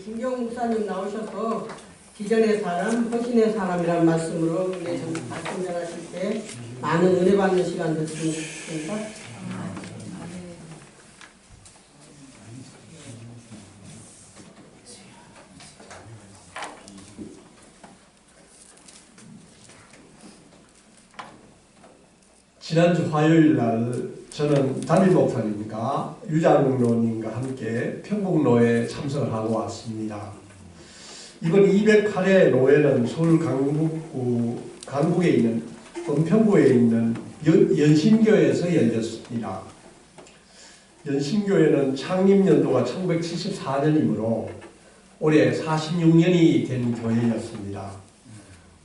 김경 목사님 나오셔서 기존의 사람, 허신의 사람이라는 말씀으로 말씀 전하실 때 많은 은혜 받는 시간 됐으면 좋겠습니다. 지난주 화요일 날 저는 담임 목사님과 유장로님과 함께 평북노회에 참석을 하고 왔습니다. 이번 208회 노회는 서울 강북에 있는 은평구에 있는 연신교회에서 열렸습니다. 연신교회는 창립연도가 1974년이므로 올해 46년이 된 교회였습니다.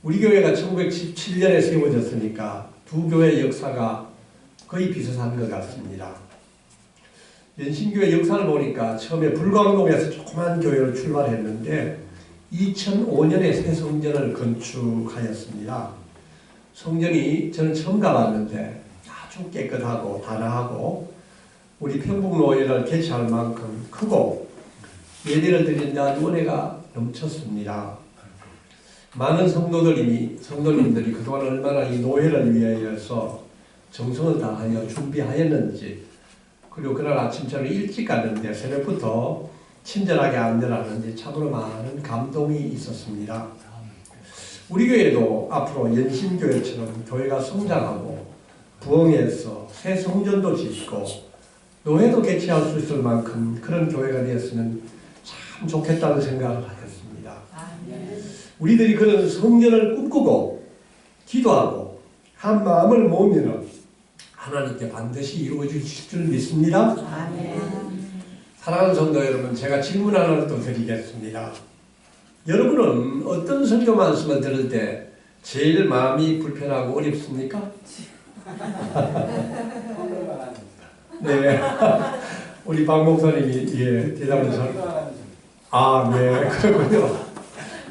우리 교회가 1917년에 세워졌으니까 두 교회의 역사가 거의 비슷한 것 같습니다. 연신교회 역사를 보니까 처음에 불광동에서 조그만 교회로 출발했는데 2005년에 새 성전을 건축하였습니다. 성전이 저는 처음 가봤는데 아주 깨끗하고 단아하고 우리 평북노회를 개최할 만큼 크고 예배를 드리는데 아주 은혜가 넘쳤습니다. 많은 성도님들이 그동안 얼마나 이 노회를 위하여서 정성을 다하여 준비하였는지, 그리고 그날 아침 저는 일찍 갔는데 새벽부터 친절하게 안내를 하는지 참으로 많은 감동이 있었습니다. 우리 교회도 앞으로 연신교회처럼 교회가 성장하고 부흥해서 새 성전도 짓고 노회도 개최할 수 있을 만큼 그런 교회가 되었으면 참 좋겠다는 생각을 하였습니다. 우리들이 그런 성전을 꿈꾸고 기도하고 한 마음을 모으면 하나님께 반드시 이루어 주실 줄 믿습니다. 아멘. 사랑하는 성도 여러분, 제가 질문 하나를 또 드리겠습니다. 여러분은 어떤 설교 말씀을 들을 때 제일 마음이 불편하고 어렵습니까? 네. 우리 박 목사님이 대답을 네, 그렇군요.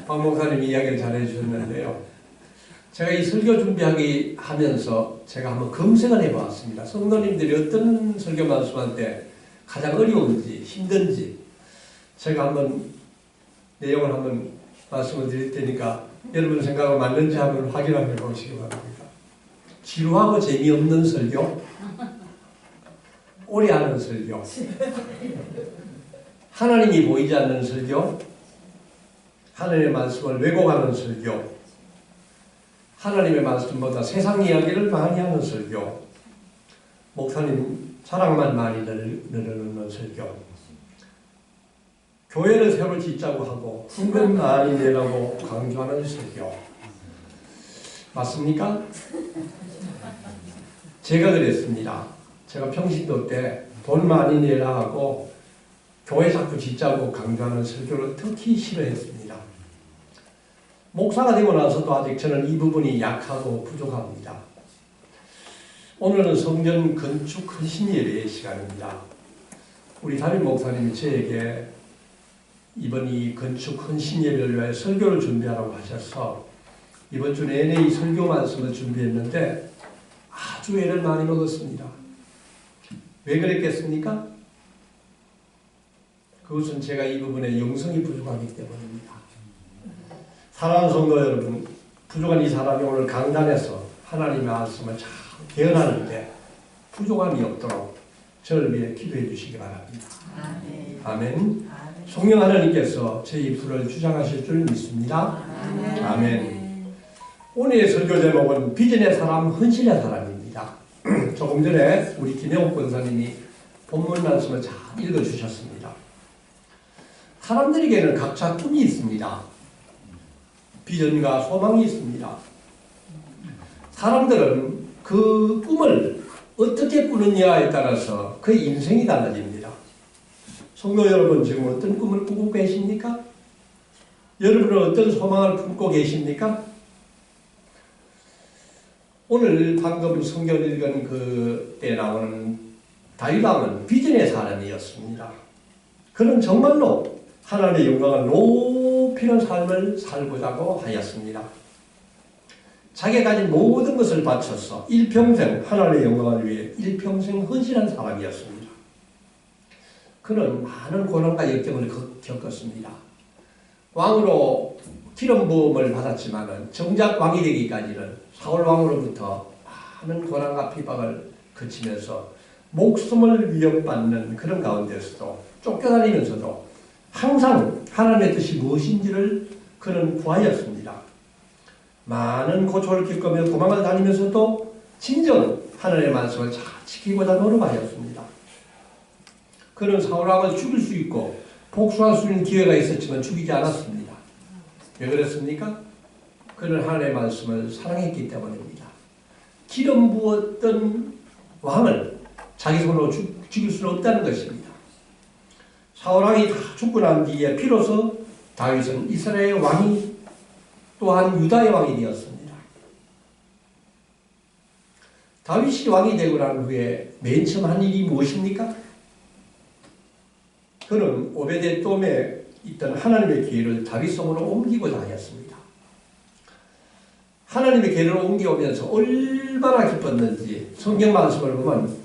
박 목사님이 이야기를 잘해 주셨는데요. 제가 이 설교 준비하기 하면서 제가 한번 검색을 해보았습니다. 성도님들이 어떤 설교 말씀할 때 가장 어려운지 힘든지 제가 한번 내용을 한번 말씀을 드릴 테니까 여러분 생각과 맞는지 한번 확인해 보시기 바랍니다. 지루하고 재미없는 설교, 오래 하는 설교, 하나님이 보이지 않는 설교, 하나님의 말씀을 왜곡하는 설교, 하나님의 말씀보다 세상 이야기를 많이 하는 설교, 목사님 자랑만 많이 늘어놓는 설교, 교회를 새로 짓자고 하고 헌금 많이 내라고 강조하는 설교, 맞습니까? 제가 그랬습니다. 제가 평신도 때 돈 많이 내라 하고 교회 자꾸 짓자고 강조하는 설교를 특히 싫어했습니다. 목사가 되고 나서도 아직 저는 이 부분이 약하고 부족합니다. 오늘은 성전 건축 헌신 예배의 시간입니다. 우리 담임 목사님이 저에게 이번 이 건축 헌신 예배를 위해 설교를 준비하라고 하셔서 이번 주 내내 이 설교 말씀을 준비했는데 아주 애를 많이 먹었습니다. 왜 그랬겠습니까? 그것은 제가 이 부분에 영성이 부족하기 때문입니다. 사랑하는 성도 여러분, 부족한 이 사람이 오늘 강단에서 하나님의 말씀을 잘 개헌하는데 부족함이 없도록 저를 위해 기도해 주시기 바랍니다. 아멘. 아멘. 성령 하나님께서 제 입술을 주장하실 줄 믿습니다. 아멘. 아멘. 오늘의 설교 제목은 비전의 사람, 헌신의 사람입니다. 조금 전에 우리 김영욱 권사님이 본문 말씀을 잘 읽어주셨습니다. 사람들에게는 각자 꿈이 있습니다. 비전과 소망이 있습니다. 사람들은 그 꿈을 어떻게 꾸느냐에 따라서 그 인생이 달라집니다. 성도 여러분, 지금 어떤 꿈을 꾸고 계십니까? 여러분은 어떤 소망을 품고 계십니까? 오늘 방금 성경 읽은 그때 나오는 다윗왕은 비전의 사람이었습니다. 그는 정말로 하나님의 영광을 높이는 삶을 살고자 하였습니다. 자기가 가진 모든 것을 바쳐서 일평생 하나님의 영광을 위해 일평생 헌신한 사람이었습니다. 그는 많은 고난과 역경을 겪었습니다. 왕으로 기름 부음을 받았지만은 정작 왕이 되기까지는 사울 왕으로부터 많은 고난과 비박을 거치면서 목숨을 위협받는 그런 가운데서도 쫓겨다니면서도 항상 하나님의 뜻이 무엇인지를 그는 구하였습니다. 많은 고초를 겪으며 도망을 다니면서도 진정 하나님의 말씀을 잘 지키고자 노력하였습니다. 그는 사울왕을 죽일 수 있고 복수할 수 있는 기회가 있었지만 죽이지 않았습니다. 왜 그랬습니까? 그는 하나님의 말씀을 사랑했기 때문입니다. 기름 부었던 왕을 자기 손으로 죽일 수는 없다는 것입니다. 사울왕이 다 죽고 난 뒤에 비로소 다윗은 이스라엘의 왕이 또한 유다의 왕이 되었습니다. 다윗이 왕이 되고 난 후에 맨 처음 한 일이 무엇입니까? 그는 오베데돔에 있던 하나님의 계를 다윗성으로 옮기고자 하였습니다. 하나님의 계를 옮겨오면서 얼마나 기뻤는지 성경 말씀을 보면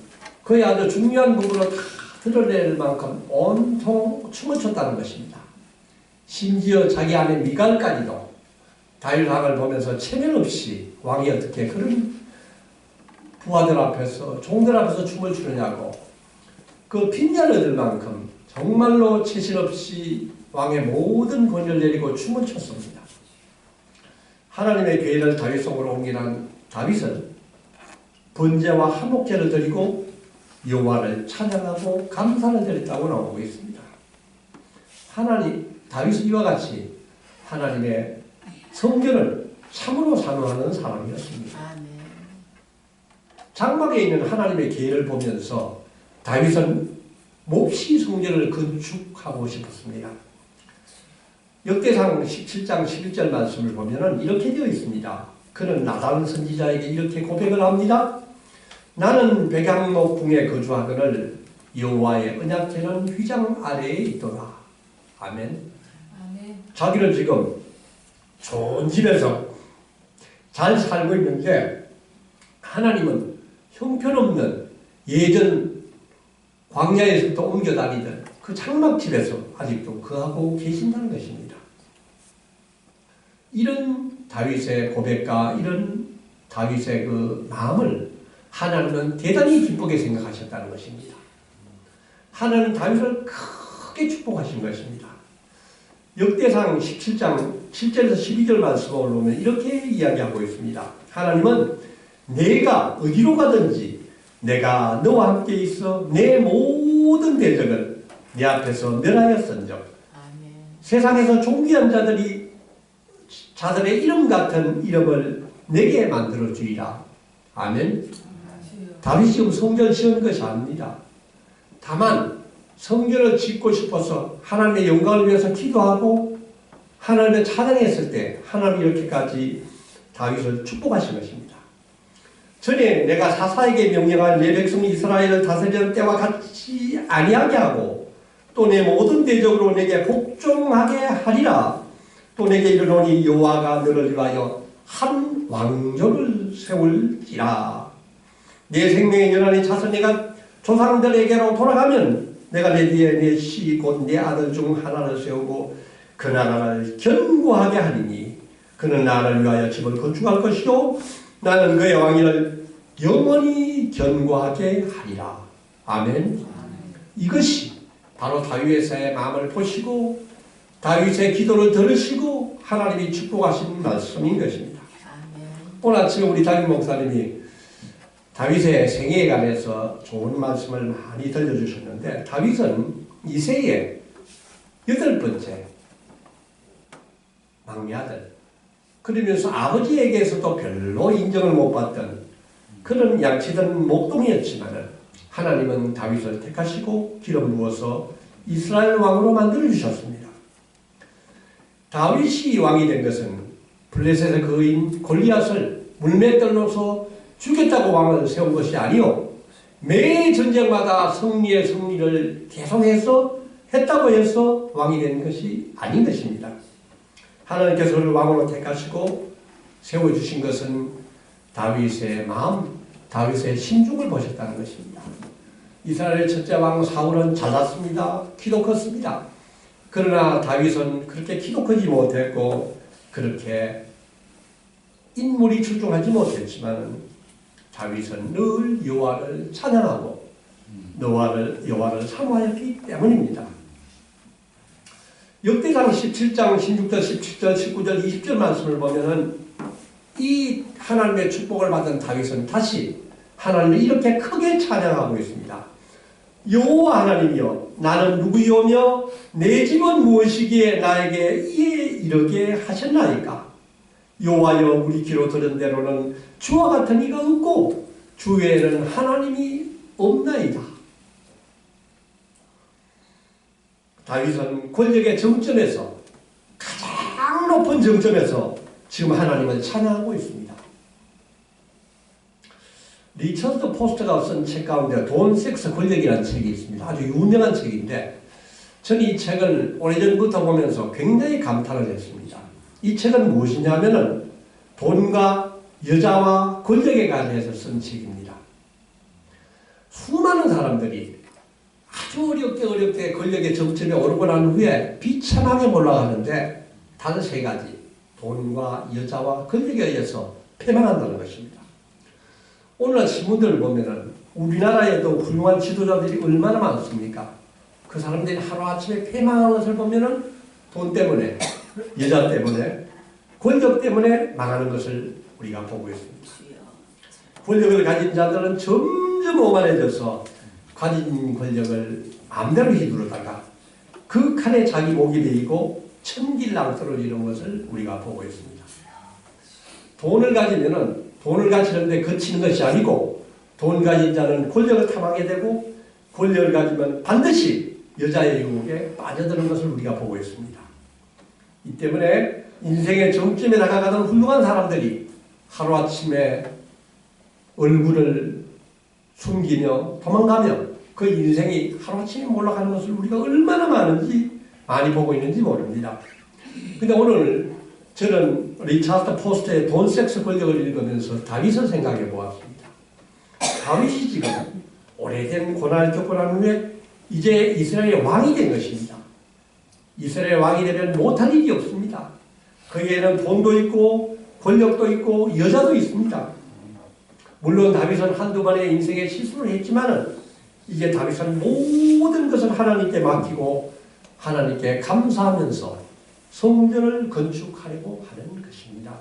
그의 아주 중요한 부분을 다 드러낼 만큼 온통 춤을 췄다는 것입니다. 심지어 자기 아내 미갈까지도 다윗 왕을 보면서 체면 없이 왕이 어떻게 그런 부하들 앞에서 종들 앞에서 춤을 추느냐고 그 빈잔을 얻을 만큼 정말로 체실 없이 왕의 모든 권위를 내리고 춤을 췄습니다. 하나님의 계를 다윗성으로 옮기는 다윗은 번제와 한목제를 드리고 여호와를 찬양하고 감사를 드렸다고 나오고 있습니다. 다윗은 이와 같이 하나님의 성전을 참으로 사모하는 사람이었습니다. 장막에 있는 하나님의 계를 보면서 다윗은 몹시 성전을 건축하고 싶었습니다. 역대상 17장 11절 말씀을 보면 이렇게 되어 있습니다. 그는 나단 선지자에게 이렇게 고백을 합니다. 나는 백양목 궁에 거주하거늘 여호와의 언약궤는 휘장 아래에 있도다. 아멘. 자기는 지금 좋은 집에서 잘 살고 있는데 하나님은 형편없는 예전 광야에서부터 옮겨 다니던 그 장막집에서 아직도 거하고 계신다는 것입니다. 이런 다윗의 고백과 이런 다윗의 그 마음을 하나님은 대단히 기쁘게 생각하셨다는 것입니다. 하나님은 다윗을 크게 축복하신 것입니다. 역대상 17장 7절에서 12절 말씀을 보면 이렇게 이야기하고 있습니다. 하나님은 내가 어디로 가든지 내가 너와 함께 있어 내 모든 대적을 내 앞에서 멸하였은즉 세상에서 존귀한 자들의 이름 같은 이름을 내게 만들어 주리라. 아멘. 다윗이 지금 성전을 지은 것이 아닙니다. 다만 성전을 짓고 싶어서 하나님의 영광을 위해서 기도하고 하나님을 찬양했을 때 하나님이 이렇게까지 다윗을 축복하신 것입니다. 전에 내가 사사에게 명령한 내 백성 이스라엘을 다스리는 때와 같이 아니하게 하고 또 내 모든 대적으로 내게 복종하게 하리라. 또 내게 이르노니 여호와가 너를 위하여 한 왕조를 세울지라. 내 생명의 연한이 차서 내가 조상들에게로 돌아가면 내가 내 뒤에 내 시 곧 내 아들 중 하나를 세우고 그 나라를 견고하게 하리니 그는 나를 위하여 집을 건축할 것이요 나는 그의 왕위를 영원히 견고하게 하리라. 아멘. 이것이 바로 다윗의 마음을 보시고 다윗의 기도를 들으시고 하나님이 축복하신 말씀인 것입니다. 오늘 아침에 우리 담임 목사님이 다윗의 생애에 관해서 좋은 말씀을 많이 들려주셨는데 다윗은 이새의 8번째 막내 아들, 그러면서 아버지에게서도 별로 인정을 못 받던 그런 양치던 목동이었지만 하나님은 다윗을 택하시고 기름 부어서 이스라엘 왕으로 만들어 주셨습니다. 다윗이 왕이 된 것은 블레셋의 거인 골리앗을 물맷돌로서 죽였다고 왕을 세운 것이 아니요 매 전쟁마다 승리를 계속해서 했다고 해서 왕이 된 것이 아닌 것입니다. 하나님께서 그를 왕으로 택하시고 세워주신 것은 다윗의 마음, 다윗의 심중을 보셨다는 것입니다. 이스라엘 첫째 왕 사울은 잘났습니다. 키도 컸습니다. 그러나 다윗은 그렇게 키도 크지 못했고 그렇게 인물이 출중하지 못했지만 다윗은 늘 여호와를 찬양하고 여호와를 사모하였기 때문입니다. 역대상 17장 16절, 17절, 19절, 20절 말씀을 보면은 이 하나님의 축복을 받은 다윗은 다시 하나님을 이렇게 크게 찬양하고 있습니다. 여호와 하나님이여 나는 누구이오며 내 집은 무엇이기에 나에게 이에 이르게 하셨나이까. 여호와여 우리 귀로 들은 대로는 주와 같은 이가 없고 주 외에는 하나님이 없나이다. 다윗은 권력의 정점에서 가장 높은 정점에서 지금 하나님을 찬양하고 있습니다. 리처드 포스터가 쓴 책 가운데 돈, 섹스, 권력이라는 책이 있습니다. 아주 유명한 책인데 저는 이 책을 오래전부터 보면서 굉장히 감탄을 했습니다. 이 책은 무엇이냐면은 돈과 여자와 권력에 관해서 쓴 책입니다. 수많은 사람들이 아주 어렵게 권력의 정점에 오르고 난 후에 비참하게 올라가는데 단 세 가지, 돈과 여자와 권력에 의해서 패망한다는 것입니다. 오늘날 신문들을 보면은 우리나라에도 훌륭한 지도자들이 얼마나 많습니까? 그 사람들이 하루아침에 패망하는 것을 보면은 돈 때문에, 여자 때문에, 권력 때문에 망하는 것을 우리가 보고 있습니다. 권력을 가진 자들은 점점 오만해져서 가진 권력을 마음대로 휘두르다가 그 칸에 자기 목이 베이고 천길랑 떨어지는 것을 우리가 보고 있습니다. 돈을 가지면은 돈을 가지는데 그치는 것이 아니고 돈 가진 자는 권력을 탐하게 되고 권력을 가지면 반드시 여자의 유혹에 빠져드는 것을 우리가 보고 있습니다. 이 때문에 인생의 정점에 다가가던 훌륭한 사람들이 하루아침에 얼굴을 숨기며 도망가며 그 인생이 하루아침에 몰락하는 것을 우리가 얼마나 많이 보고 있는지 모릅니다. 근데 오늘 저는 리처드 포스터의 돈, 섹스, 권력을 읽으면서 다윗을 생각해 보았습니다. 다윗이 지금 오래된 고난을 겪고 난 후에 이제 이스라엘의 왕이 된 것입니다. 이스라엘 왕이 되면 못할 일이 없습니다. 거기에는 돈도 있고 권력도 있고 여자도 있습니다. 물론 다윗은 한두 번의 인생에 실수를 했지만은 이제 다윗은 모든 것을 하나님께 맡기고 하나님께 감사하면서 성전을 건축하려고 하는 것입니다.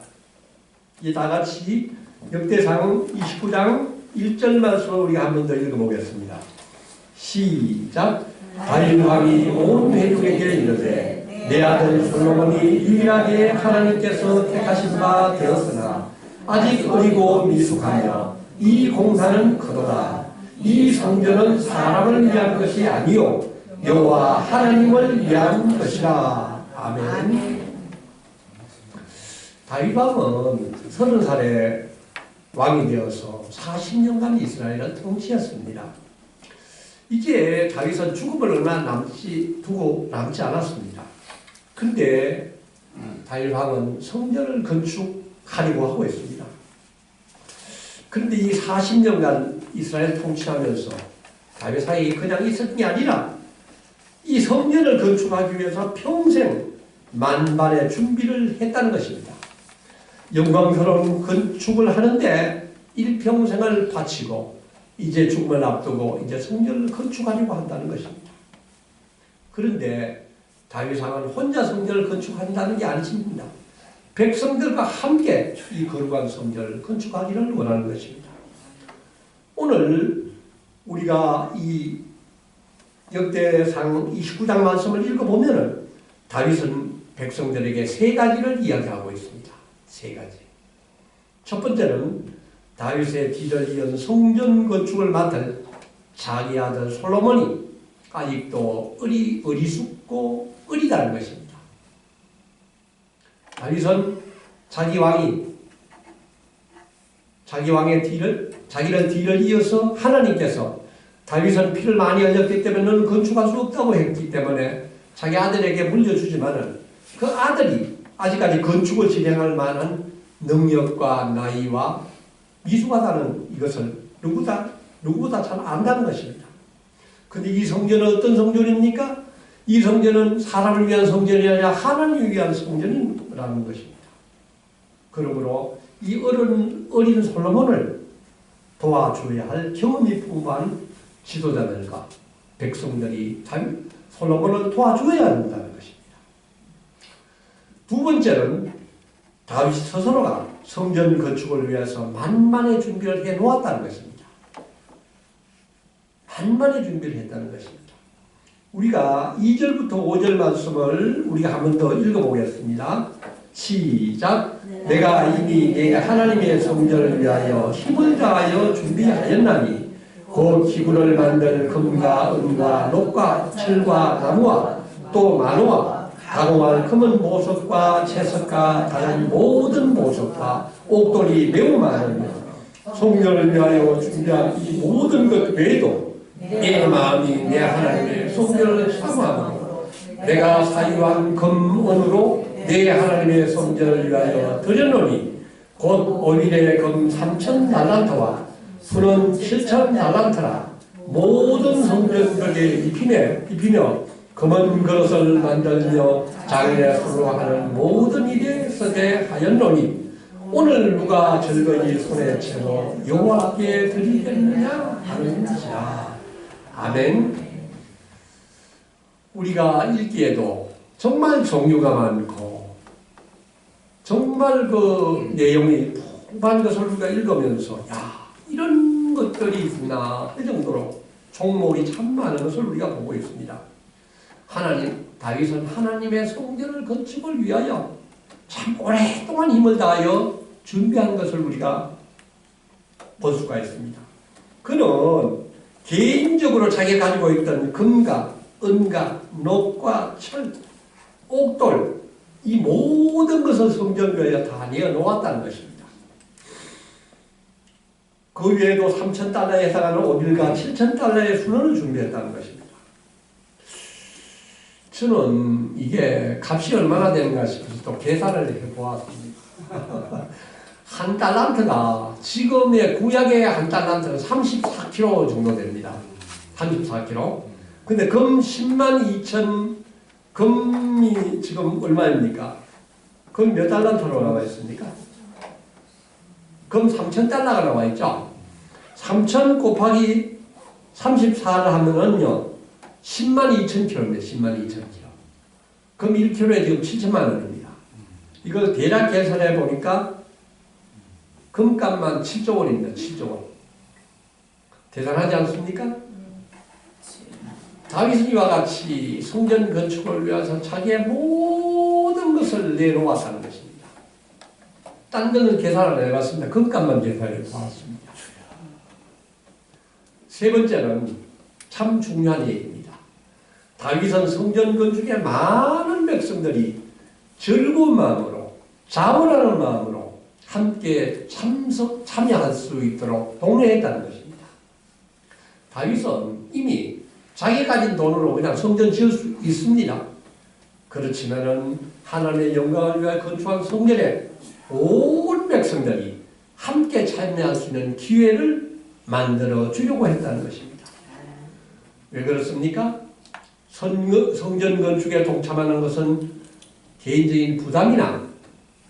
이 다같이 역대상 29장 1절 말씀을 우리가 한 번 더 읽어보겠습니다. 시작. 다윗 왕이 온 회중에게 이르되 내 아들 솔로몬이 유일하게 하나님께서 택하신 바 되었으나 아직 어리고 미숙하며 이 공사는 크도다. 이 성전은 사람을 위한 것이 아니요 여호와 하나님을 위한 것이라. 아멘. 다윗 왕은 30살에 왕이 되어서 40년간 이스라엘을 통치했습니다. 이제 다윗은 죽음을 얼마 남지 않았습니다. 그런데 다윗 왕은 성전을 건축하려고 하고 있습니다. 그런데 이 40년간 이스라엘 통치하면서 다윗 왕이 그냥 있었던 게 아니라 이 성전을 건축하기 위해서 평생 만반의 준비를 했다는 것입니다. 영광스러운 건축을 하는데 일평생을 바치고 이제 죽음을 앞두고 이제 성전을 건축하려고 한다는 것입니다. 그런데 다윗 왕은 혼자 성전을 건축한다는 게 아니십니다. 백성들과 함께 이 거룩한 성전을 건축하기를 원하는 것입니다. 오늘 우리가 이 역대상 29장 말씀을 읽어보면 다윗은 백성들에게 세 가지를 이야기하고 있습니다. 세 가지. 첫 번째는 다윗의 뒤를 이은 성전 건축을 맡을 자기 아들 솔로몬이 아직도 어리숙고 어리다는 것입니다. 다윗은 자기를 뒤를 이어서 하나님께서 다윗은 피를 많이 흘렸기 때문에 너는 건축할 수 없다고 했기 때문에 자기 아들에게 물려주지만은 그 아들이 아직까지 건축을 진행할 만한 능력과 나이와 미숙하다는 이것을 누구보다 잘 안다는 것입니다. 근데 이 성전은 어떤 성전입니까? 이 성전은 사람을 위한 성전이 아니라 하나님을 위한 성전이라는 것입니다. 그러므로 이 어린 솔로몬을 도와줘야 할 경험이 풍부한 지도자들과 백성들이 솔로몬을 도와줘야 한다는 것입니다. 두 번째는 다윗 스스로가 성전 건축을 위해서 만반의 준비를 해 놓았다는 것입니다. 만반의 준비를 했다는 것입니다. 우리가 2절부터 5절 말씀을 우리가 한 번 더 읽어보겠습니다. 시작. 내가 이미 내 하나님의 성전을 위하여 힘을 다하여 준비하였나니 곧 기구를 만들 금과 은과 녹과 철과 나무와 또 만호와 가공할 금은 보석과 채석과 다른 모든 보석과 옥돌이 매우 많으며 성전을 위하여 준비한 이 모든 것 외에도 내 마음이 내 하나님의 성전을 사모하므로 내가 사유한 금은으로 내 하나님의 성전을 위하여 드렸노니 곧 오일의 금 3,000달란트와 수는 7,000달란트라 모든 성전들에 입히며 금은 그릇을 만들며 장인의 손으로 하는 모든 일에 쓰게 하였노니 오늘 누가 즐거이 손에 채로 여호와께 드리겠느냐 하는지라. 아멘. 우리가 읽기에도 정말 종류가 많고 정말 그 내용이 풍부한 것을 우리가 읽으면서 야 이런 것들이 있구나 이 정도로 종목이 참 많은 것을 우리가 보고 있습니다. 다윗은 하나님의 성전을 건축을 위하여 참 오랫동안 힘을 다하여 준비한 것을 우리가 볼 수가 있습니다. 그는 개인적으로 자기가 가지고 있던 금과 은과 녹과 철, 옥돌 이 모든 것을 성전 위에 다 내어놓았다는 것입니다. 그 외에도 3,000달러에 해당하는 오빌과 7,000달러의 순원을 준비했다는 것입니다. 저는 이게 값이 얼마나 되는가 싶어서 또 계산을 해보았습니다. 한 달란트가 지금의 구약의 한 달란트는 34kg 정도 됩니다. 34kg. 근데 금 10만 2천 금이 지금 얼마입니까? 금 몇 달란트로 나와 있습니까? 금 3,000달러가 나와 있죠. 3,000 곱하기 34를 하면은요 10만 2천 킬로입니다. 10만 2천 킬로. 금 1킬로에 지금 7천만 원입니다. 이걸 대략 계산해 보니까 금값만 7조 원입니다. 7조 원. 대단하지 않습니까? 다윗은 이와 같이 성전 건축을 위해서 자기의 모든 것을 내놓았다는 것입니다. 딴 거는 계산을 안 해봤습니다. 금값만 계산해 보았습니다. 세 번째는 참 중요한 얘기입니다. 다윗은 성전 건축에 많은 백성들이 즐거운 마음으로 자원하는 마음으로 함께 참여할 수 있도록 독려했다는 것입니다. 다윗은 이미 자기 가진 돈으로 그냥 성전 지을 수 있습니다. 그렇지만은 하나님의 영광을 위하여 건축한 성전에 온 백성들이 함께 참여할 수 있는 기회를 만들어 주려고 했다는 것입니다. 왜 그렇습니까? 성전 건축에 동참하는 것은 개인적인 부담이나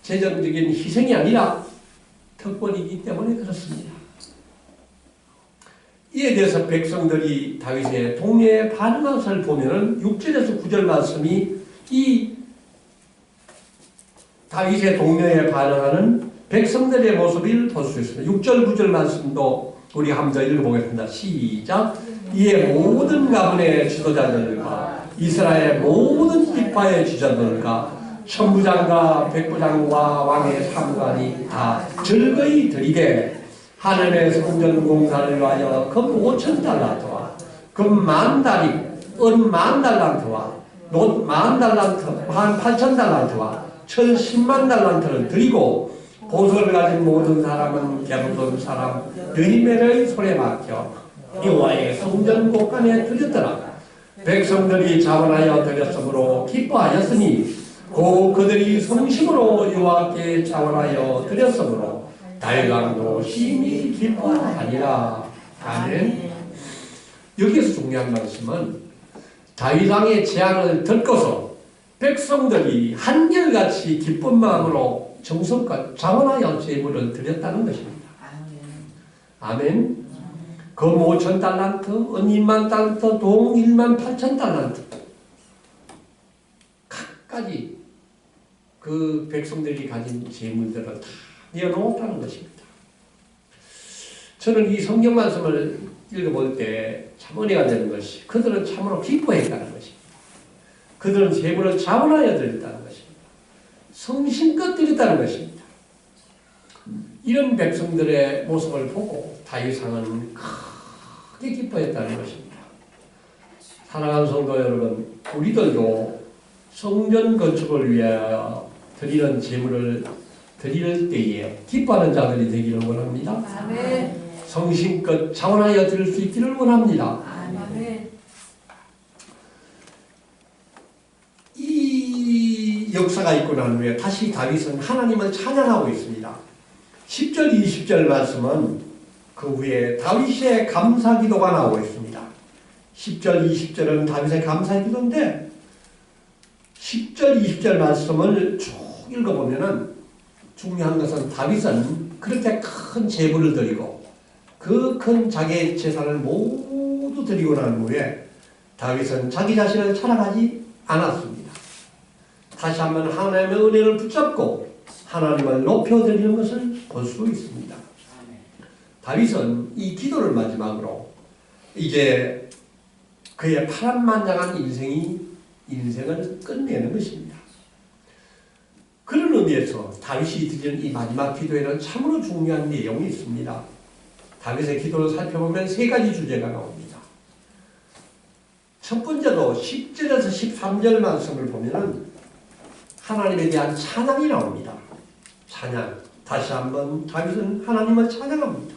재정적인 희생이 아니라 특권이기 때문에 그렇습니다. 이에 대해서 백성들이 다윗의 동료에 반응한 것을 보면은 6절에서 9절 말씀이 이 다윗의 동료에 반응하는 백성들의 모습을 볼 수 있습니다. 6절 9절 말씀도 우리 한번 더 읽어보겠습니다. 시작. 이에 모든 가문의 지도자들과 이스라엘의 모든 지파의 지도자들과 천부장과 백부장과 왕의 사무관이 다 즐거이 드리되 하나님의 성전 공사를 위하여 금 5,000달란트와 금 10,000달이 은 10,000달란트와 놋 10,000달란트 18,000달란트와 철 10만 달란트를 드리고 보석을 가진 모든 사람은 배부른 사람 드리멜의 손에 맡겨 여호와의 성전 곳간에 드렸더라. 백성들이 자원하여 드렸으므로 기뻐하였으니 곧 그들이 성심으로 여호와께 자원하여 드렸으므로 달강도 심히 기뻐하니라. 아멘. 여기에서 중요한 말씀은 다윗 왕의 제안을 듣고서 백성들이 한결같이 기쁜 마음으로 정성껏 자원하여 제물을 드렸다는 것입니다. 아멘. 금 5천 달란트, 은 2만 달란트, 동 1만 8천 달란트. 각가지 그 백성들이 가진 재물들을 다 내어놓았다는 것입니다. 저는 이 성경 말씀을 읽어볼 때 참 은혜가 되는 것이 그들은 참으로 기뻐했다는 것입니다. 그들은 재물을 자원하여 드렸다는 것입니다. 성심껏 드렸다는 것입니다. 이런 백성들의 모습을 보고 다윗 왕은 크게 기뻐했다는 것입니다. 사랑하는 성도 여러분, 우리들도 성전 건축을 위하여 드리는 재물을 드릴 때에 기뻐하는 자들이 되기를 원합니다. 아멘. 성심껏 자원하여 드릴 수 있기를 원합니다. 아멘. 이 역사가 있고 난 후에 다시 다윗은 하나님을 찬양하고 있습니다. 10절, 20절 말씀은 그 후에 다윗의 감사기도가 나오고 있습니다. 10절, 20절은 다윗의 감사기도인데 10절, 20절 말씀을 쭉 읽어보면은 중요한 것은 다윗은 그렇게 큰 제물을 드리고 그 큰 자기의 재산을 모두 드리고 난 후에 다윗은 자기 자신을 자랑하지 않았습니다. 다시 한번 하나님의 은혜를 붙잡고 하나님을 높여드리는 것을 볼 수 있습니다. 다윗은 이 기도를 마지막으로 이제 그의 파란만장한 인생을 끝내는 것입니다. 그런 의미에서 다윗이 드리는 이 마지막 기도에는 참으로 중요한 내용이 있습니다. 다윗의 기도를 살펴보면 세 가지 주제가 나옵니다. 첫 번째로 10절에서 13절 말씀을 보면 하나님에 대한 찬양이 나옵니다. 찬양. 다시 한번 다윗은 하나님을 찬양합니다.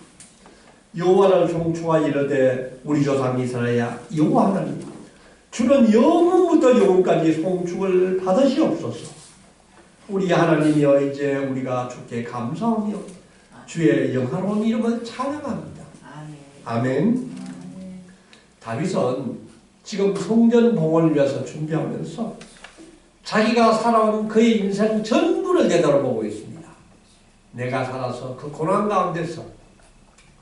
여호와를 송축하 이르되 우리 조상 이스라엘아 여호와 하나님 주는 영원부터 영원까지 송축을 받으시옵소서. 우리 하나님이여 이제 우리가 주께 감사하며 주의 영화로운 이름을 찬양합니다. 아멘. 다윗은 지금 성전 봉헌을 위해서 준비하면서 자기가 살아온 그의 인생 전부를 되돌아보고 있습니다. 내가 살아서 그 고난 가운데서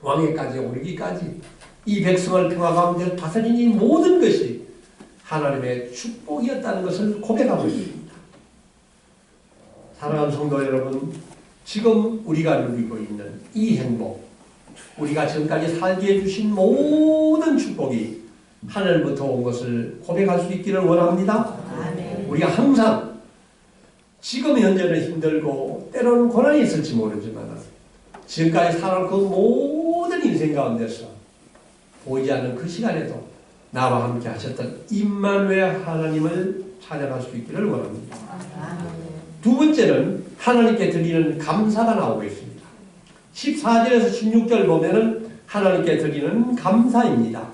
왕위까지 오르기까지 이 백성을 평화 가운데 다스린 이 모든 것이 하나님의 축복이었다는 것을 고백하고 있습니다. 사랑하는 성도 여러분, 지금 우리가 누리고 있는 이 행복, 우리가 지금까지 살게 해주신 모든 축복이 하늘부터 온 것을 고백할 수 있기를 원합니다. 아멘. 우리가 항상 지금 현재는 힘들고 때로는 고난이 있을지 모르지만 지금까지 살아온 그 모든 인생 가운데서 보이지 않는 그 시간에도 나와 함께 하셨던 임마누엘 하나님을 찬양할 수 있기를 원합니다. 두 번째는 하나님께 드리는 감사가 나오고 있습니다. 14절에서 16절 보면은 하나님께 드리는 감사입니다.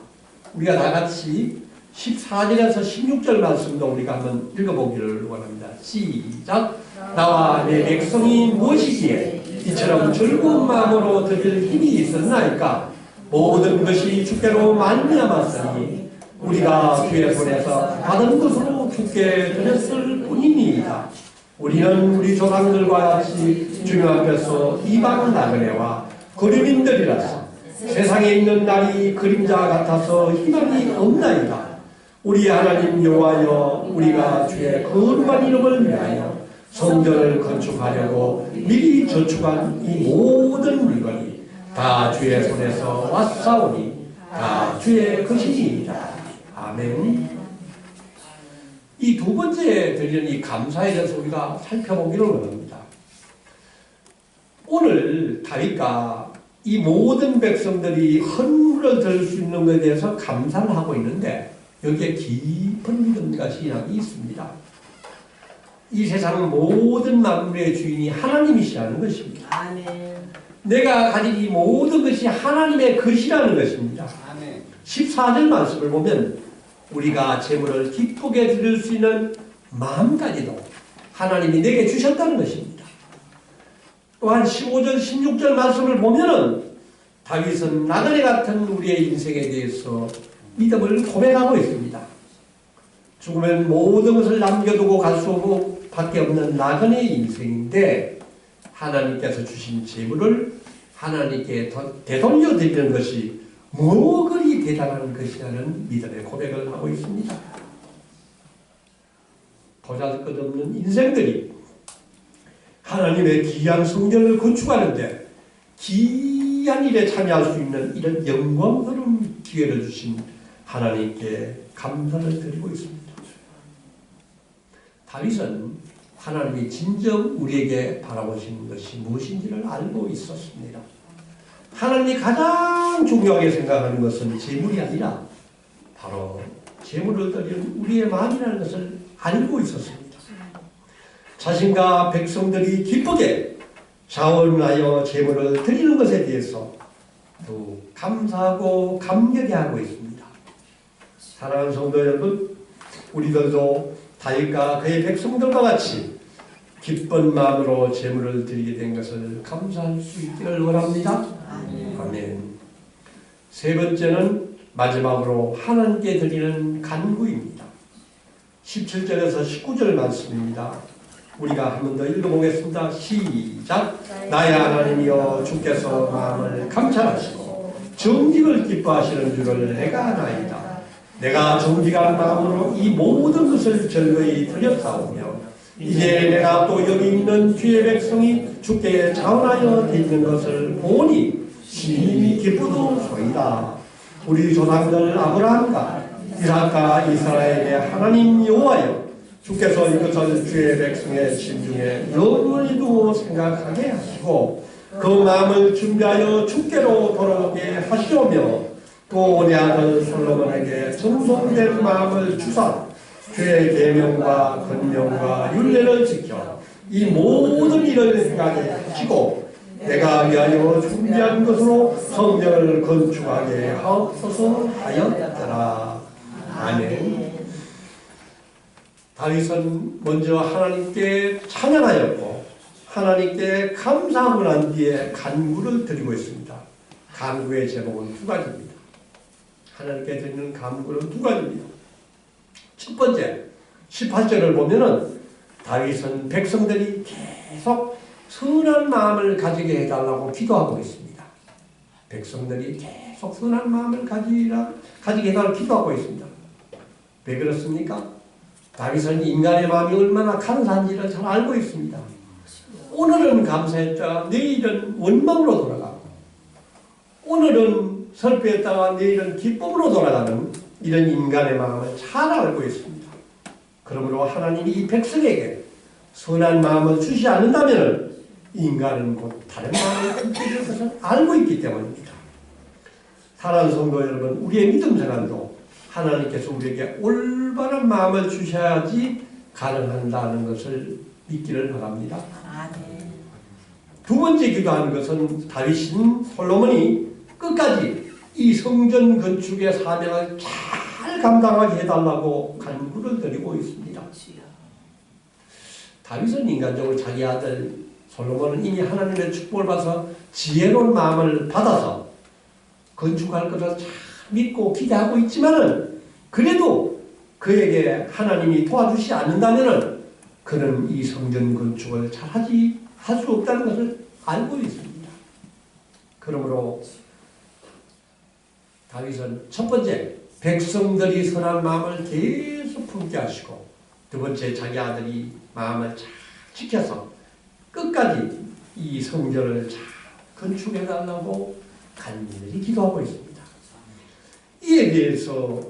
우리가 다 같이 14절에서 16절 말씀도 우리가 한번 읽어보기를 원합니다. 시작! 나와 내 백성이 무엇이기에 이처럼 즐거운 마음으로 드릴 힘이 있었나이까? 모든 것이 주께로 말미암았으니 우리가 주의 손에서 받은 것으로 주께 드렸을 뿐입니다. 우리는 우리 조상들과 같이 주님 앞에서 이방 나그네와 거류민들이라서 세상에 있는 날이 그림자 같아서 희망이 없나이다. 우리 하나님 여호와여, 우리가 주의 거룩한 이름을 위하여 성전을 건축하려고 미리 저축한 이 모든 물건이 다 주의 손에서 왔사오니 다 주의 것이니이다. 아멘. 이 두 번째 드리는 이 감사에 대해서 우리가 살펴보기를 원합니다. 오늘 다윗과 이 모든 백성들이 헌물을 드릴 수 있는 것에 대해서 감사를 하고 있는데 여기에 깊은 믿음과 신앙이 있습니다. 이 세상 모든 만물의 주인이 하나님이시라는 것입니다. 아멘. 내가 가진 이 모든 것이 하나님의 것이라는 것입니다. 아멘. 14절 말씀을 보면 우리가 재물을 기쁘게 드릴 수 있는 마음까지도 하나님이 내게 주셨다는 것입니다. 또한 15절, 16절 말씀을 보면은 다윗은 나그네 같은 우리의 인생에 대해서 믿음을 고백하고 있습니다. 죽으면 모든 것을 남겨두고 갈 수 밖에 없는 나그네의 인생인데 하나님께서 주신 재물을 하나님께 되돌려 드리는 것이 뭐 그리 대단한 것이라는 믿음의 고백을 하고 있습니다. 보잘것없는 인생들이 하나님의 귀한 성전을 건축하는데 귀한 일에 참여할 수 있는 이런 영광스러운 기회를 주신 하나님께 감사를 드리고 있습니다. 다윗은 하나님이 진정 우리에게 바라보시는 것이 무엇인지를 알고 있었습니다. 하나님이 가장 중요하게 생각하는 것은 재물이 아니라 바로 재물을 드리는 우리의 마음이라는 것을 알고 있었습니다. 자신과 백성들이 기쁘게 자원하여 재물을 드리는 것에 대해서 또 감사하고 감격해 하고 있습니다. 사랑하는 성도 여러분, 우리들도 다윗과 그의 백성들과 같이 기쁜 마음으로 재물을 드리게 된 것을 감사할 수 있기를 원합니다. 아멘. 세 번째는 마지막으로 하나님께 드리는 간구입니다. 17절에서 19절 말씀입니다. 우리가 한 번 더 읽어보겠습니다. 시작. 나의 하나님이여 주께서 마음을 감찰하시고 정직을 기뻐하시는 줄을 내가 아나이다. 내가 정직한 마음으로 이 모든 것을 절거히 드렸사오며 이제 내가 또 여기 있는 주의 백성이 주께 자원하여 드리는 것을 보니 심히 기쁘도소이다. 우리 조상들 아브라함과 이삭과 이스라엘의 하나님 여호와여 주께서 이것을 주의 백성의 심중에 영원히 두고 생각하게 하시고 그 마음을 준비하여 주께로 돌아오게 하시오며 또 내 아들 솔로몬에게 정성된 마음을 주사 주의 계명과 권명과 율례를 지켜 이 모든 일을 행하게 하시고 내가 위하여 준비한 것으로 성전을 건축하게 하옵소서 하였더라. 아멘. 다윗은 먼저 하나님께 찬양하였고 하나님께 감사하고 난 뒤에 간구를 드리고 있습니다. 간구의 제목은 두 가지입니다. 하나님께 드리는 간구는 두 가지입니다. 첫 번째, 18절을 보면은 다윗은 백성들이 계속 선한 마음을 가지게 해달라고 기도하고 있습니다. 백성들이 계속 선한 마음을 가지게 해달라고 기도하고 있습니다. 왜 그렇습니까? 다윗은 인간의 마음이 얼마나 간사한지를 잘 알고 있습니다. 오늘은 감사했다가 내일은 원망으로 돌아가고 오늘은 슬퍼했다가 내일은 기쁨으로 돌아가는 이런 인간의 마음을 잘 알고 있습니다. 그러므로 하나님이 이 백성에게 선한 마음을 주시 않는다면 인간은 곧 다른 마음을 품게 될 것을 알고 있기 때문입니다. 사랑하는 성도 여러분, 우리의 믿음 생활도 하나님께서 우리에게 올바른 마음을 주셔야지 가능한다는 것을 믿기를 바랍니다. 두 번째 기도하는 것은 다윗인 솔로몬이 끝까지 이 성전 건축의 사명을 잘 감당하게 해달라고 간구를 드리고 있습니다. 다윗은 인간적으로 자기 아들 솔로몬은 이미 하나님의 축복을 받아서 지혜로운 마음을 받아서 건축할 것을 잘 믿고 기대하고 있지만은 그래도 그에게 하나님이 도와주시 않는다면은 그는 이 성전 건축을 잘 할 수 없다는 것을 알고 있습니다. 그러므로 다윗은 첫 번째, 백성들이 선한 마음을 계속 품게 하시고 두 번째, 자기 아들이 마음을 잘 지켜서 끝까지 이 성전을 잘 건축해달라고 간절히 기도하고 있습니다. 이에 대해서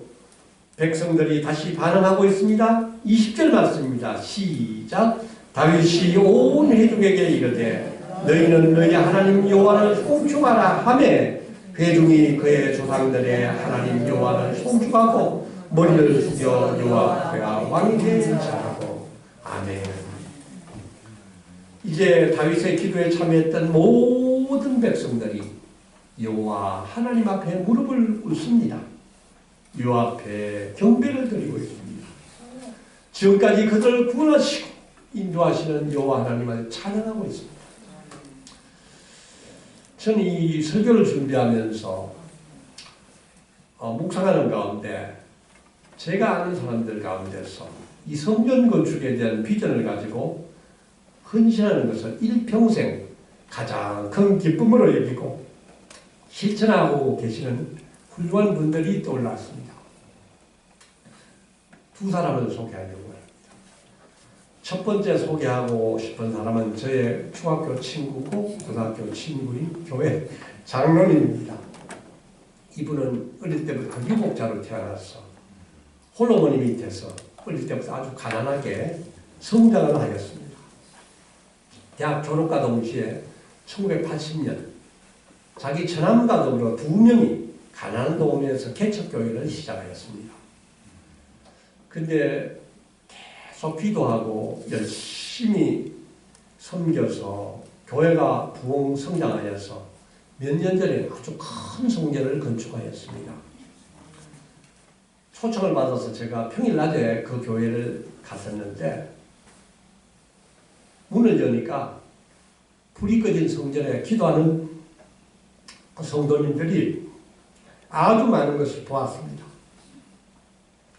백성들이 다시 반응하고 있습니다. 20절 말씀입니다. 시작. 다윗이 온 회중에게 이르되 너희는 너희 하나님 여호와를 송축하라 하매 회중이 그의 조상들의 하나님 여호와를 송축하고 머리를 숙여 여호와 앞에 왕께 절하고 아멘. 이제 다윗의 기도에 참여했던 모든 백성들이 여호와 하나님 앞에 무릎을 꿇습니다. 여호와 앞에 경배를 드리고 있습니다. 지금까지 그들을 구원하시고 인도하시는 여호와 하나님을 찬양하고 있습니다. 저는 이 설교를 준비하면서 묵상하는 가운데 제가 아는 사람들 가운데서 이 성전 건축에 대한 비전을 가지고 헌신하는 것을 일평생 가장 큰 기쁨으로 여기고 실천하고 계시는 훌륭한 분들이 떠올랐습니다. 두 사람을 소개하려고 합니다. 첫 번째 소개하고 싶은 사람은 저의 중학교 친구고 고등학교 친구인 교회 장로님입니다. 이분은 어릴 때부터 유복자로 태어나서 홀어머니 밑에서 어릴 때부터 아주 가난하게 성장을 하였습니다. 대학 졸업과 동시에 1980년 자기 처남과 더불어 두 명이 가난한 동네에서 개척교회를 시작하였습니다. 근데 계속 기도하고 열심히 섬겨서 교회가 부흥 성장하여서 몇 년 전에 아주 큰 성전을 건축하였습니다. 초청을 받아서 제가 평일 낮에 그 교회를 갔었는데 문을 여니까 불이 꺼진 성전에 기도하는 그 성도님들이 아주 많은 것을 보았습니다.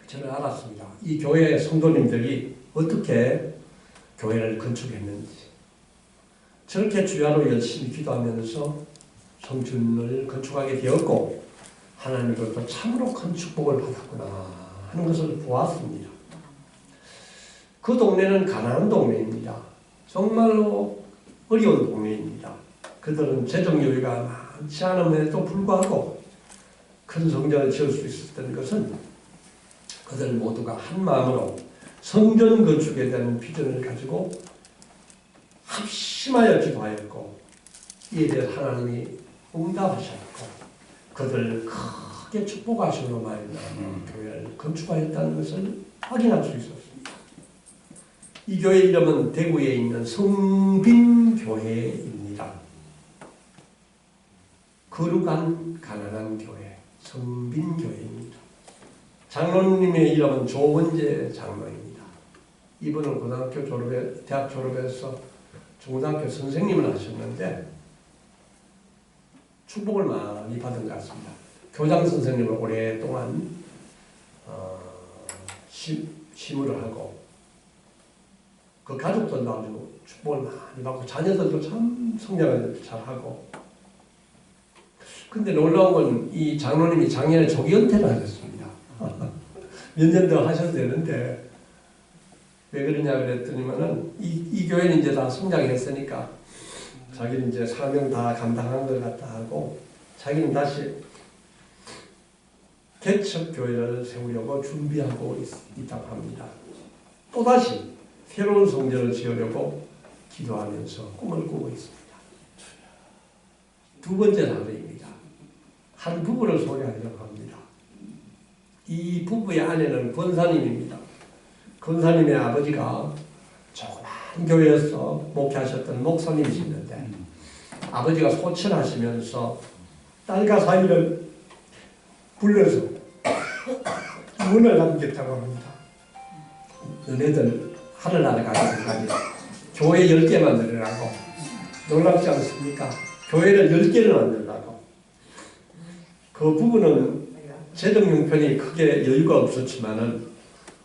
저는 알았습니다. 이 교회 성도님들이 어떻게 교회를 건축했는지. 저렇게 주야로 열심히 기도하면서 성전을 건축하게 되었고 하나님으로부터 참으로 큰 축복을 받았구나 하는 것을 보았습니다. 그 동네는 가난한 동네입니다. 정말로 어려운 동네입니다. 그들은 재정 여유가 많지 않음에도 불구하고 큰 성전을 지을 수 있었던 것은 그들 모두가 한 마음으로 성전 건축에 대한 비전을 가지고 합심하여 기도하였고 이에 대해서 하나님이 응답하셨고 그들 크게 축복하심으로 말미암아 교회를 건축하였다는 것을 확인할 수 있었습니다. 이 교회 이름은 대구에 있는 성빈교회입니다. 거룩한 가난한 교회 성빈교회입니다. 장로님의 이름은 조원재 장로입니다. 이분은 고등학교 졸업에 대학 졸업해서 중고등학교 선생님을 하셨는데 축복을 많이 받은 것 같습니다. 교장 선생님을 오랫동안 심의를 하고 그 가족들도 아주 축복을 많이 받고 자녀들도 참 성장을 잘하고 근데 놀라운 건 이 장로님이 작년에 조기 은퇴를 하셨습니다. 몇 년 더 하셔도 되는데 왜 그러냐 그랬더니만은 이 교회는 이제 다 성장했으니까 자기는 이제 사명 다 감당한 것 같다 하고 자기는 다시 개척교회를 세우려고 준비하고 있다고 합니다. 또다시 새로운 성전을 지으려고 기도하면서 꿈을 꾸고 있습니다. 두 번째 사례입니다. 한 부부를 소개하려고 합니다. 이 부부의 아내는 권사님입니다. 권사님의 아버지가 조그만 교회에서 목회하셨던 목사님이시는데 아버지가 소천하시면서 딸과 사위를 불러서 문을 남겼다고 합니다. 너네들 하늘나라 가기 전까지 교회 10개 만들으라고. 놀랍지 않습니까? 교회를 10개를 만들라고. 그 부분은 재정 형편이 크게 여유가 없었지만은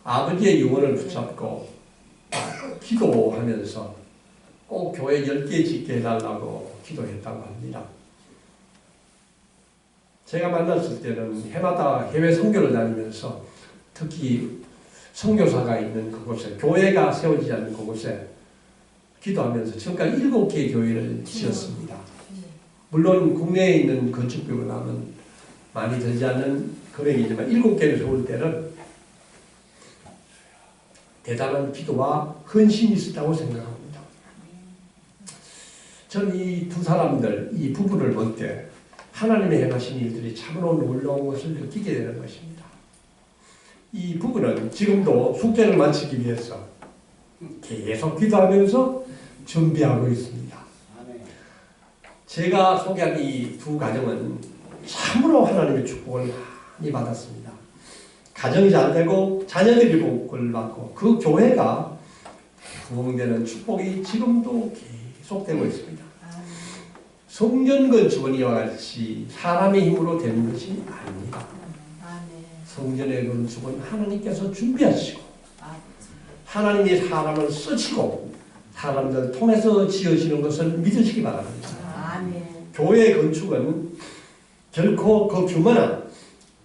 아버지의 유언을 붙잡고 기도하면서 꼭 교회 10개 짓게 해달라고 기도했다고 합니다. 제가 만났을 때는 해마다 해외 선교를 다니면서 특히 선교사가 있는 그곳에 교회가 세워지지 않는 그곳에 기도하면서 지금까지 7개의 교회를 지었습니다. 물론 국내에 있는 건축비보다는 많이 들지 않는 금액이지만 7개를 세울 때는 대단한 기도와 헌신이 있었다고 생각합니다. 전 이 두 사람들, 이 부부를 볼 때 하나님의 행하신 일들이 참으로 놀라운 것을 느끼게 되는 것입니다. 이 부부는 지금도 숙제를 마치기 위해서 계속 기도하면서 준비하고 있습니다. 제가 소개한 이 두 가정은 참으로 하나님의 축복을 많이 받았습니다. 가정이 잘 되고 자녀들이 복을 받고 그 교회가 부흥되는 축복이 지금도 계속되고 있습니다. 성전 건축은 이와 같이 사람의 힘으로 되는 것이 아닙니다. 성전의 건축은 하나님께서 준비하시고 하나님이 사람을 쓰시고 사람들 통해서 지어지는 것을 믿으시기 바랍니다. 교회 건축은 결코 그 규모나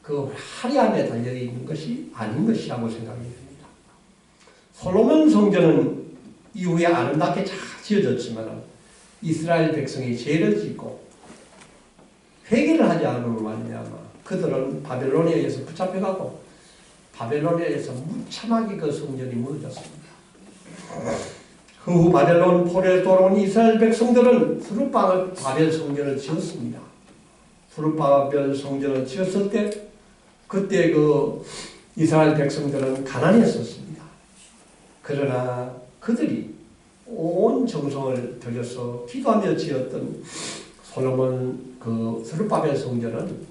그 화려함에 달려있는 것이 아닌 것이라고 생각이 됩니다. 솔로몬 성전은 이후에 아름답게 잘 지어졌지만 이스라엘 백성이 죄를 짓고 회개를 하지 않음으로 말미암아 그들은 바벨론에 의해서 붙잡혀가고 바벨론에 의해서 무참하게 그 성전이 무너졌습니다. 그 후 바벨론 포로에 돌아온 이스라엘 백성들은 스룹바벨 성전을 지었습니다. 스룹바벨 성전을 지었을 때 그때 그 이스라엘 백성들은 가난했었습니다. 그러나 그들이 온 정성을 들여서 기도하며 지었던 솔로몬 그 스룹바벨 성전은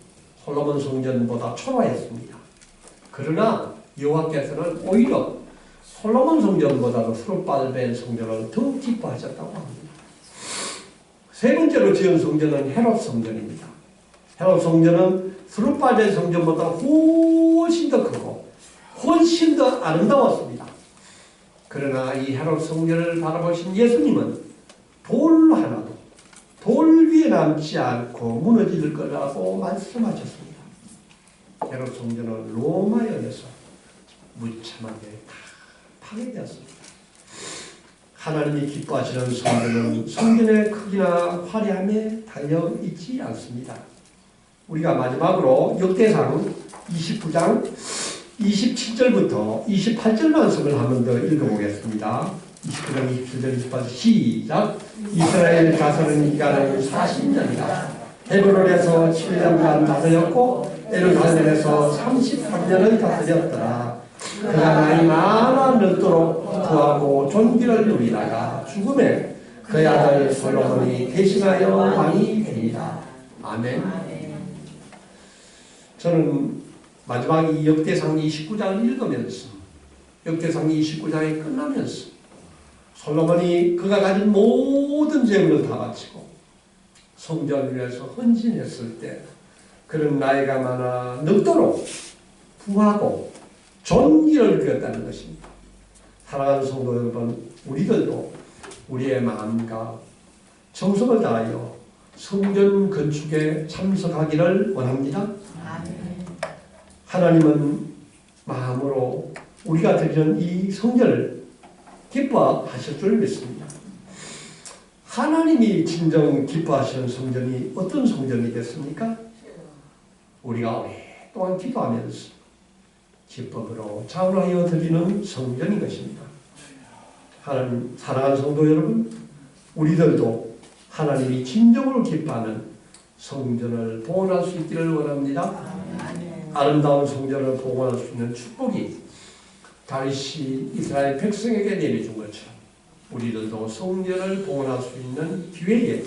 솔로몬 성전보다 초라했습니다. 그러나 여호와께서는 오히려 솔로몬 성전보다도 스룹바벨 성전을 더 기뻐하셨다고 합니다. 세 번째로 지은 성전은 헤롯 성전입니다. 헤롯 성전은 스룹바벨 성전보다 훨씬 더 크고 훨씬 더 아름다웠습니다. 그러나 이 헤롯 성전을 바라보신 예수님은 돌 하나도 돌 위에 남지 않고 무너질 거라고 말씀하셨습니다. 헤롯 성전은 로마에 의해서 무참하게 다 파괴되었습니다. 하나님이 기뻐하시는 성전은 성전의 크기나 화려함에 달려있지 않습니다. 우리가 마지막으로 역대상 29장 27절부터 28절 말씀을 한 번 더 읽어보겠습니다. 29장 27절 28절 시작. 이스라엘 자손은 이가는 40년이라 헤브론에서 7년간 다스렸고 에르갈멜에서 33년을 다스렸더라. 그가 나이 많아 늙도록 부하고 존귀를 누리다가 죽음에 그의 아들 솔로몬이 대신하여 왕이 되니라. 아멘. 저는 마지막 이 역대상 29장을 읽으면서 역대상 29장이 끝나면서 솔로몬이 그가 가진 모든 재물을 다 바치고 성전을 위해서 헌신했을 때 그는 나이가 많아 늙도록 부하고 존귀를 누렸다는 것입니다. 사랑하는 성도 여러분, 우리들도 우리의 마음과 정성을 다하여 성전 건축에 참석하기를 원합니다. 하나님은 마음으로 우리가 드리는 이 성전을 기뻐하실 줄 믿습니다. 하나님이 진정 기뻐하시는 성전이 어떤 성전이겠습니까? 우리가 오랫동안 기도하면서 기쁨으로 자원하여 드리는 성전인 것입니다. 하나님, 사랑하는 성도 여러분, 우리들도 하나님이 진정으로 기뻐하는 성전을 봉헌할 수 있기를 원합니다. 아름다운 성전을 봉헌할 수 있는 축복이 다윗이 이스라엘 백성에게 내려준 것처럼 우리들도 성전을 봉헌할 수 있는 기회에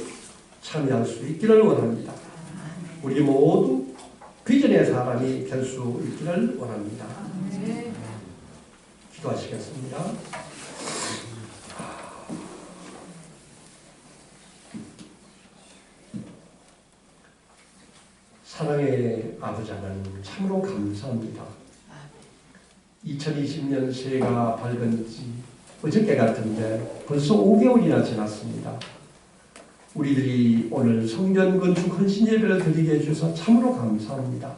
참여할 수 있기를 원합니다. 우리 모두 비전의 사람이 될 수 있기를 원합니다. 기도하시겠습니다. 사랑의 아버지 하나님, 참으로 감사합니다. 2020년 새해가 밝은 지 어저께 같은데 벌써 5개월이나 지났습니다. 우리들이 오늘 성전 건축 헌신 예배를 드리게 해주셔서 참으로 감사합니다.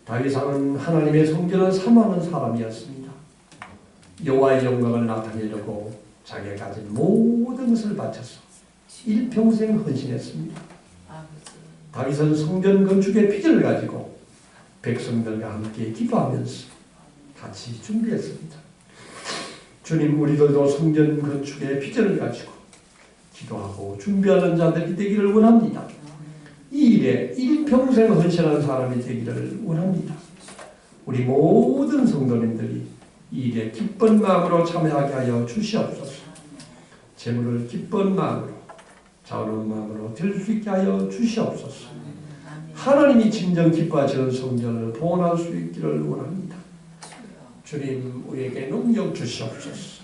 다윗왕은 하나님의 성전을 사모하는 사람이었습니다. 여호와의 영광을 나타내려고 자기가 가진 모든 것을 바쳐서 일평생 헌신했습니다. 다윗은 성전 건축의 비전을 가지고 백성들과 함께 기도하면서 같이 준비했습니다. 주님, 우리들도 성전 건축의 비전을 가지고 기도하고 준비하는 자들이 되기를 원합니다. 이 일에 일평생 헌신하는 사람이 되기를 원합니다. 우리 모든 성도님들이 이 일에 기쁜 마음으로 참여하게 하여 주시옵소서. 재물을 기쁜 마음으로, 자원하는 마음으로 드릴 수 있게 하여 주시옵소서. 하나님이 진정 기뻐하시는 성전을 봉헌할 수 있기를 원합니다. 주님, 우리에게 능력 주시옵소서.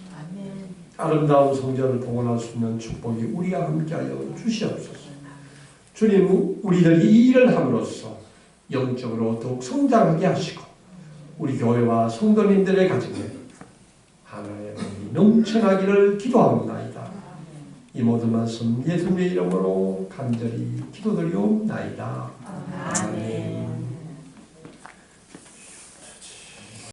아름다운 성전을 봉헌할 수 있는 축복이 우리와 함께하여 주시옵소서. 주님, 우리들이 이 일을 함으로써 영적으로 더욱 성장하게 하시고 우리 교회와 성도님들의 가정에 하나님의 복이 넘쳐나기를 기도하옵나이다. 이 모든 말씀 예수님의 이름으로 간절히 기도드리옵나이다. 아멘.